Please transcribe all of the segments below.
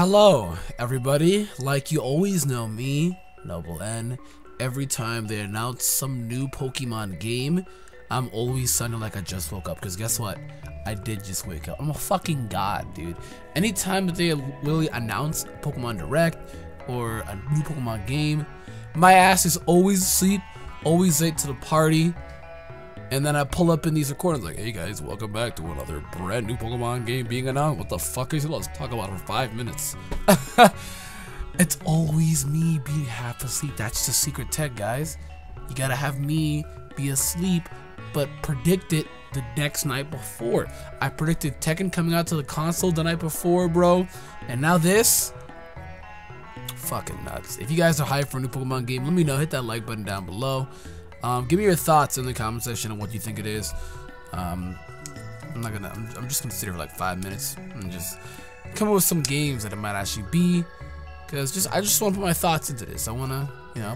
Hello, everybody. Like you always know me, Noble N. Every time they announce some new Pokemon game, I'm always sounding like I just woke up. Because guess what? I did just wake up. I'm a fucking god, dude. Anytime that they really announce Pokemon Direct or a new Pokemon game, my ass is always asleep, always late to the party. And then I pull up in these recordings like, hey guys, welcome back to another brand new Pokemon game being announced. What the fuck is it? Let's talk about it for 5 minutes. It's always me being half asleep. That's the secret tech, guys. You gotta have me be asleep, but predict it the next night before. I predicted Tekken coming out to the console the night before, bro. And now this? Fucking nuts. If you guys are hyped for a new Pokemon game, let me know. Hit that like button down below. Give me your thoughts in the comment section on what you think it is. I'm just gonna sit here for like 5 minutes and just come up with some games that it might actually be. Cause I just want to put my thoughts into this. I wanna,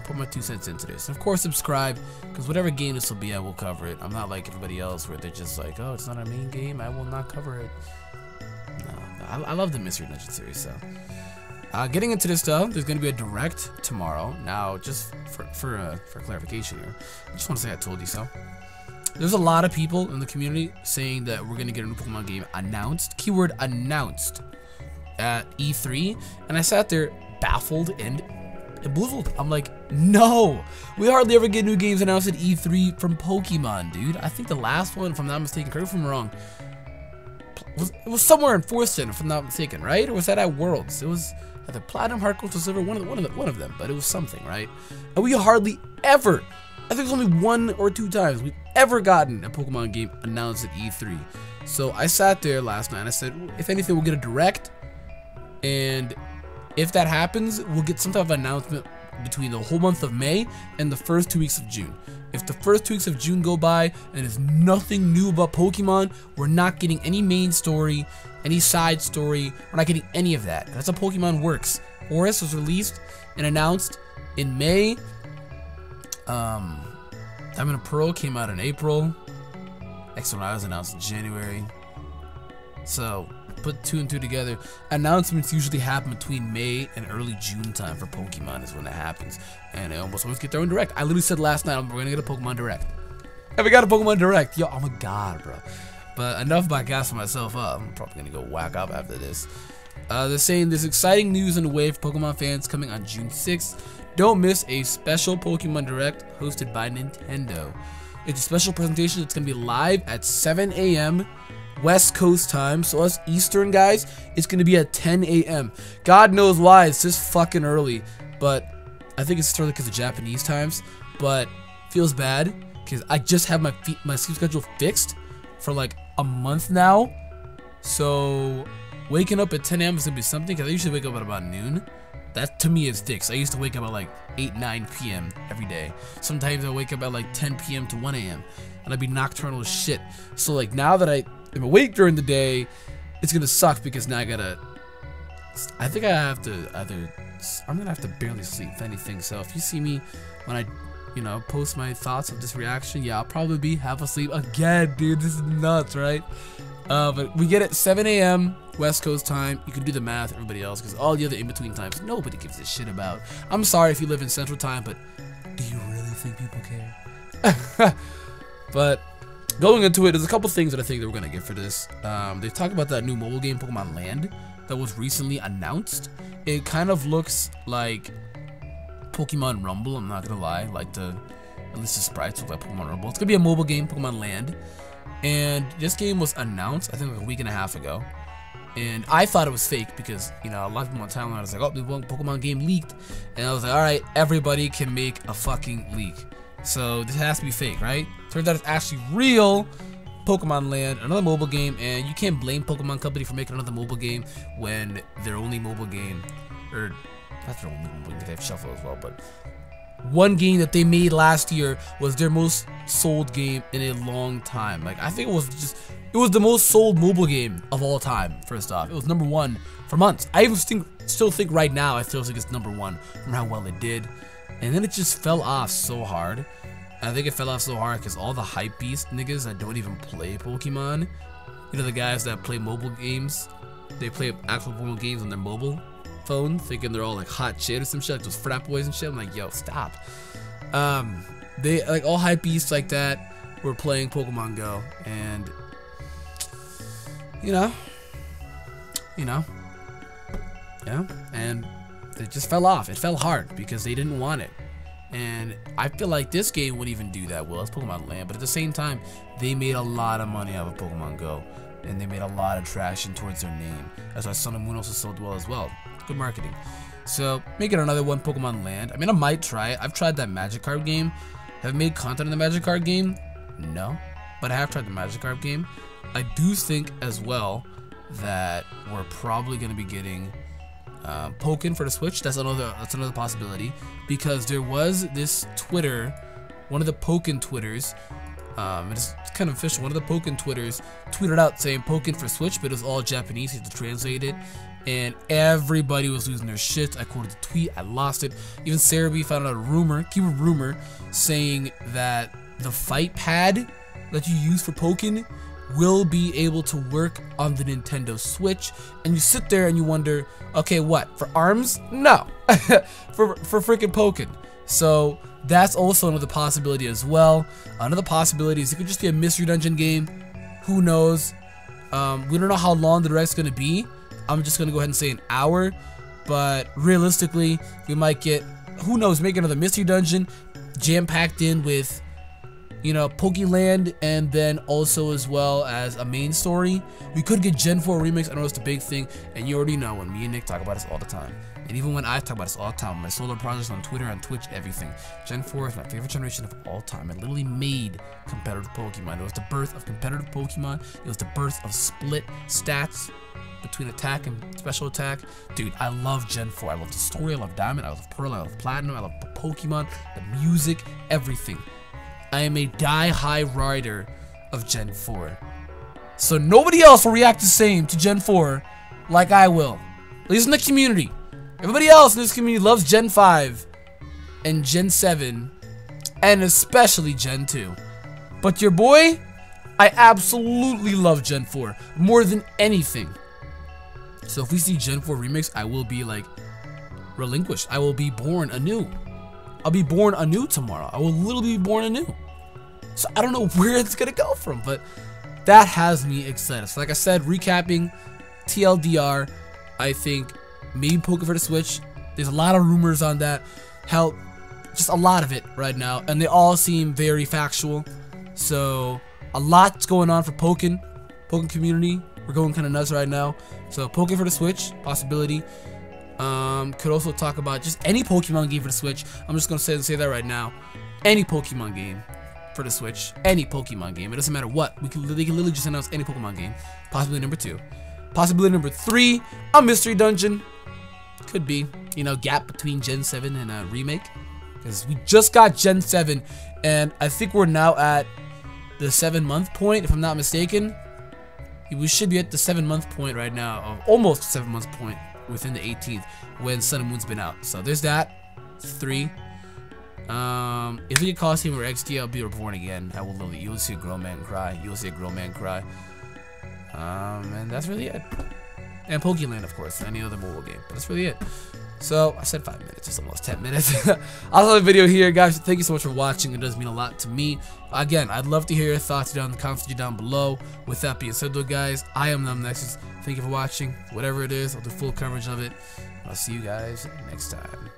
put my 2 cents into this. And of course, subscribe, because whatever game this will be, I will cover it. I'm not like everybody else where they're just like, oh, it's not a main game, I will not cover it. No, I love the Mystery Dungeon series. So, getting into this though, there's gonna be a direct tomorrow. Now, just for clarification here, I just want to say I told you so. There's a lot of people in the community saying that we're gonna get a new Pokemon game announced. Keyword announced at E3, and I sat there baffled and bamboozled. I'm like, no, we hardly ever get new games announced at E3 from Pokemon, dude. I think the last one, if I'm not mistaken, correct me if I'm wrong, it was somewhere in 4th Gen, if I'm not mistaken, right? Or was that at Worlds? It was either Platinum, Heart Gold, or Silver, one of them, but it was something, right? And we hardly ever, I think it's only 1 or 2 times we've ever gotten a Pokemon game announced at E3. So I sat there last night and I said, if anything, we'll get a direct, and if that happens, we'll get some type of announcement between the whole month of May and the first 2 weeks of June. If the first 2 weeks of June go by and there's nothing new about Pokemon, we're not getting any main story, any side story. We're not getting any of that. That's how Pokemon works. Horus was released and announced in May. Diamond and Pearl came out in April. X&Y was announced in January. So, put 2 and 2 together. Announcements usually happen between May and early June time for Pokemon is when it happens. And they almost always get their own direct. I literally said last night, we're gonna get a Pokemon direct. And we got a Pokemon direct. Yo, I'm a god, bro. But enough about gassing myself up. I'm probably gonna go whack up after this. They're saying there's exciting news on the way for Pokemon fans coming on June 6th. Don't miss a special Pokemon Direct hosted by Nintendo. It's a special presentation that's gonna be live at 7 a.m. West Coast time, so us Eastern guys, it's gonna be at 10 a.m. God knows why it's just fucking early, but I think it's early because of Japanese times. But feels bad because I just have my sleep schedule fixed for like a month now. So waking up at 10 a.m. is gonna be something, because I usually wake up at about noon. That to me is thick. So I used to wake up at like 8-9 p.m. every day. Sometimes I wake up at like 10 p.m. to 1 a.m. and I'd be nocturnal as shit. So like now that I'm awake during the day, it's gonna suck because now I think I have to I'm gonna have to barely sleep if anything. So if you see me when I post my thoughts of this reaction, yeah, I'll probably be half asleep again, dude. This is nuts, right? But we get it 7 a.m. West Coast time. You can do the math, everybody else, because all the other in-between times nobody gives a shit about. I'm sorry if you live in Central Time, but do you really think people care? But going into it, there's a couple things that I think that we're gonna get for this. They talked about that new mobile game, Pokemon Land, that was recently announced. It kind of looks like Pokemon Rumble. I'm not gonna lie, like at least the sprites look like Pokemon Rumble. It's gonna be a mobile game, Pokemon Land, and this game was announced I think like a week and a half ago. And I thought it was fake because a lot of people on timeline was like, oh, the Pokemon game leaked, and I was like, all right, everybody can make a fucking leak. So this has to be fake, right? Turns out it's actually real. Pokemon Land, another mobile game, and you can't blame Pokemon Company for making another mobile game when their only mobile game, or that's their only mobile game, they have Shuffle as well, but one game that they made last year was their most sold game in a long time. Like, I think it was the most sold mobile game of all time. First off, it was #1 for months. I even still think right now, I still think it's #1 from how well it did. And then it just fell off so hard. I think it fell off so hard because all the hype beast niggas that don't even play Pokemon, the guys that play mobile games they play actual Pokemon games on their mobile phone, thinking they're all like hot shit or some shit, like those frat boys and shit. I'm like, yo, stop. They like all hype beasts like that were playing Pokemon Go, and you know, and it just fell off. It fell hard because they didn't want it. And I feel like this game wouldn't even do that well as Pokemon Land, but at the same time, they made a lot of money out of Pokemon Go, and they made a lot of traction towards their name. That's why Sun and Moon also sold well as well. Good marketing. So, making another one, Pokemon Land. I mean, I might try it. I've tried that Magikarp game. Have I made content in the Magikarp game? No. But I have tried the Magikarp game. I do think as well that we're probably going to be getting Pokken for the Switch. That's another possibility, because there was this Twitter, one of the Pokken Twitters, it's kind of official, one of the Pokken Twitters tweeted out saying Pokken for Switch, but it was all Japanese, you had to translate it, and everybody was losing their shit. I quoted the tweet, I lost it. Even Cerebi found out a rumor, keyword rumor, saying that the fight pad that you use for Pokken will be able to work on the Nintendo Switch, and you sit there and you wonder, okay, what, for ARMS? No. for freaking Pokken. So that's also another possibility as well. Another possibility is it could just be a mystery dungeon game. Who knows? We don't know how long the direct's gonna be. I'm just gonna go ahead and say an hour, but realistically, we might get, who knows, make another mystery dungeon jam-packed in with, you know, Pokeland, and then also as well as a main story. We could get Gen 4 remix. I know it's the big thing, and you already know when me and Nick talk about this all the time, and even when I talk about this all the time, my solo projects on Twitter, on Twitch, everything. Gen 4 is my favorite generation of all time. It literally made competitive Pokemon. It was the birth of competitive Pokemon. It was the birth of split stats between attack and special attack. Dude, I love Gen 4. I love the story. I love Diamond. I love Pearl. I love Platinum. I love the Pokemon, the music, everything. I am a die-high rider of Gen 4. So nobody else will react the same to Gen 4 like I will. At least in the community. Everybody else in this community loves Gen 5 and Gen 7 and especially Gen 2. But your boy, I absolutely love Gen 4 more than anything. So if we see Gen 4 remix, I will be like relinquished. I will be born anew. I'll be born anew tomorrow. I will literally be born anew. So I don't know where it's gonna go from, but that has me excited. So like I said, recapping TLDR, I think maybe Pokken for the Switch. There's a lot of rumors on that. Hell, just a lot of it right now, and they all seem very factual. So a lot's going on for Pokken community. We're going kind of nuts right now. So Pokken for the Switch, possibility. Could also talk about just any Pokemon game for the Switch. I'm just gonna say that right now. Any Pokemon game for the Switch. Any Pokemon game. It doesn't matter what. They can literally just announce any Pokemon game. Possibility number 2. Possibility number 3, a mystery dungeon. Could be, you know, gap between Gen 7 and a remake. Because we just got Gen 7, and I think we're now at the 7-month point, if I'm not mistaken. We should be at the 7-month point right now, of almost 7-month point within the 18th when Sun and Moon's been out. So there's that. 3. If we get Coliseum or XD, I'll be reborn again. I will literally, you will see a grown man cry. You will see a grown man cry. And that's really it. And Pokeland, of course, any other mobile game. But that's really it. So I said 5 minutes, it's almost 10 minutes. I'll have a video here, guys. Thank you so much for watching. It does mean a lot to me. Again, I'd love to hear your thoughts down in the comments down below. With that being said, though, guys, I am NumbNexus. Thank you for watching. Whatever it is, I'll do full coverage of it. I'll see you guys next time.